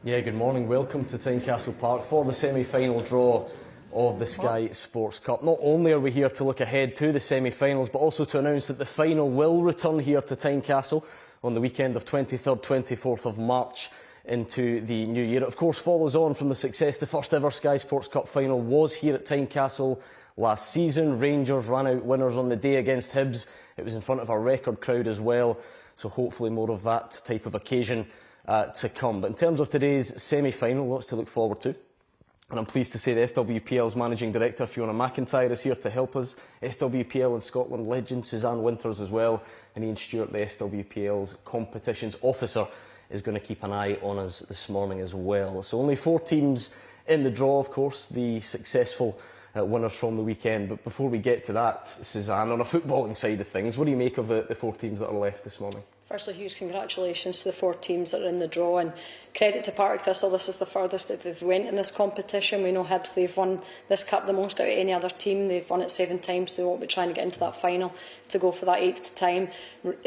Yeah, good morning. Welcome to Tynecastle Park for the semi-final draw of the Sky Sports Cup. Not only are we here to look ahead to the semi-finals, but also to announce that the final will return here to Tynecastle on the weekend of 23rd, 24th of March into the new year. It, of course, follows on from the success. The first ever Sky Sports Cup final was here at Tynecastle last season. Rangers ran out winners on the day against Hibs. It was in front of a record crowd as well, so hopefully more of that type of occasion to come. But in terms of today's semi-final, lots to look forward to. And I'm pleased to say the SWPL's Managing Director, Fiona McIntyre, is here to help us. SWPL and Scotland legend Suzanne Winters as well. And Ian Stewart, the SWPL's Competitions Officer, is going to keep an eye on us this morning as well. So only 4 teams in the draw, of course, the successful winners from the weekend. But before we get to that, Suzanne, on a footballing side of things, what do you make of the 4 teams that are left this morning? Firstly, huge congratulations to the 4 teams that are in the draw, and credit to Partick Thistle. This is the furthest that they've went in this competition. We know Hibs, they've won this cup the most out of any other team. They've won it 7 times. They won't be trying to get into that final to go for that 8th time.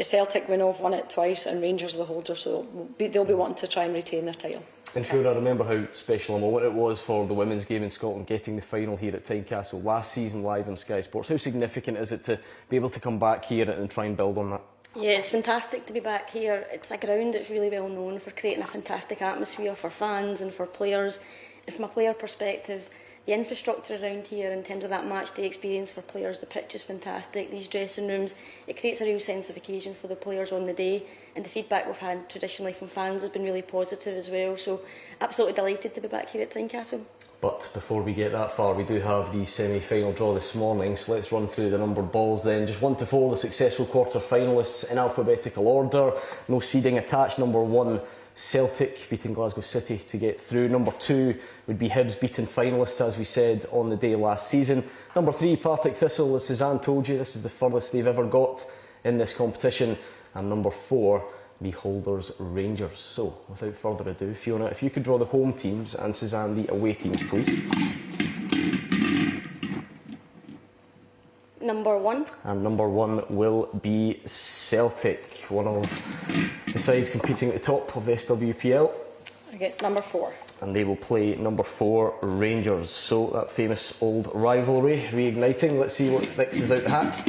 Celtic, we know, have won it twice, and Rangers are the holders, so they'll be wanting to try and retain their title. And Fiona, I remember how special a moment it was for the women's game in Scotland, getting the final here at Tynecastle last season live on Sky Sports. How significant is it to be able to come back here and try and build on that? Yeah, it's fantastic to be back here. It's a ground that's really well known for creating a fantastic atmosphere for fans and for players. And from a player perspective, the infrastructure around here in terms of that match day experience for players, the pitch is fantastic, these dressing rooms, it creates a real sense of occasion for the players on the day, and the feedback we've had traditionally from fans has been really positive as well, so absolutely delighted to be back here at Tynecastle. But before we get that far, we do have the semi-final draw this morning, so let's run through the numbered balls then. Just 1 to 4, the successful quarter-finalists in alphabetical order, no seeding attached. Number 1, Celtic beating Glasgow City to get through. Number 2 would be Hibs beating finalists, as we said on the day last season. Number 3, Partick Thistle, as Suzanne told you, this is the furthest they've ever got in this competition. And number 4, the holders Rangers. So, without further ado, Fiona, if you could draw the home teams and Suzanne the away teams, please. Number 1. And number 1 will be Celtic, one of the sides competing at the top of the SWPL. I get number 4. And they will play number 4, Rangers. So that famous old rivalry reigniting. Let's see what next is out the hat.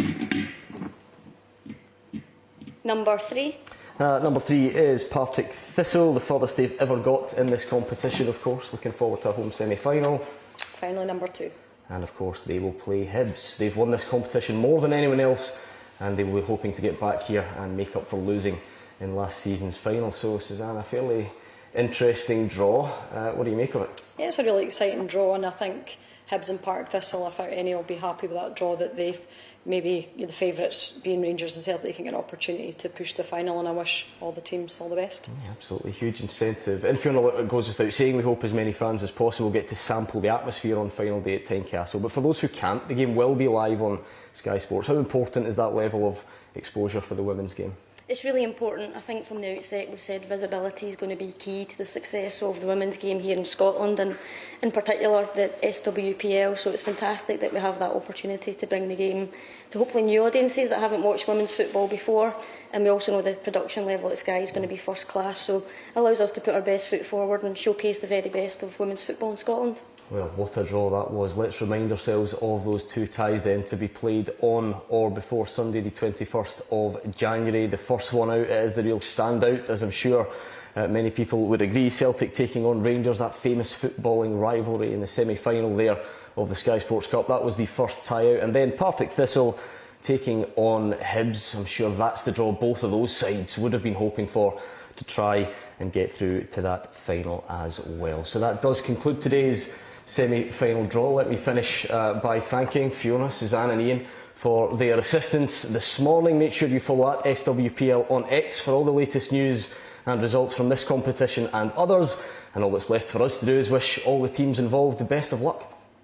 Number 3. Number 3 is Partick Thistle, the furthest they've ever got in this competition, of course. Looking forward to a home semi-final. Finally, number 2. And of course, they will play Hibs. They've won this competition more than anyone else, and they will be hoping to get back here and make up for losing in last season's final. So, Suzanne, a fairly interesting draw. What do you make of it? Yeah, it's a really exciting draw, and I think Hibs and Partick Thistle, if any, will be happy with that draw, that they've maybe the favourites being Rangers and Celtic can get an opportunity to push the final, and I wish all the teams all the best. Yeah, absolutely, huge incentive. And Fiona, it goes without saying, we hope as many fans as possible get to sample the atmosphere on final day at Tynecastle. But for those who can't, the game will be live on Sky Sports. How important is that level of exposure for the women's game? It's really important. I think from the outset we've said visibility is going to be key to the success of the women's game here in Scotland, and in particular the SWPL, so it's fantastic that we have that opportunity to bring the game to hopefully new audiences that haven't watched women's football before, and we also know the production level at Sky is going to be first class, so it allows us to put our best foot forward and showcase the very best of women's football in Scotland. Well, what a draw that was. Let's remind ourselves of those 2 ties then to be played on or before Sunday the 21st of January. The first one out is the real standout, as I'm sure many people would agree. Celtic taking on Rangers, that famous footballing rivalry in the semi-final there of the Sky Sports Cup. That was the first tie out. And then Partick Thistle taking on Hibs. I'm sure that's the draw both of those sides would have been hoping for to try and get through to that final as well. So that does conclude today's semi-final draw. Let me finish by thanking Fiona, Suzanne and Ian for their assistance this morning. Make sure you follow at SWPL on X for all the latest news and results from this competition and others. And all that's left for us to do is wish all the teams involved the best of luck.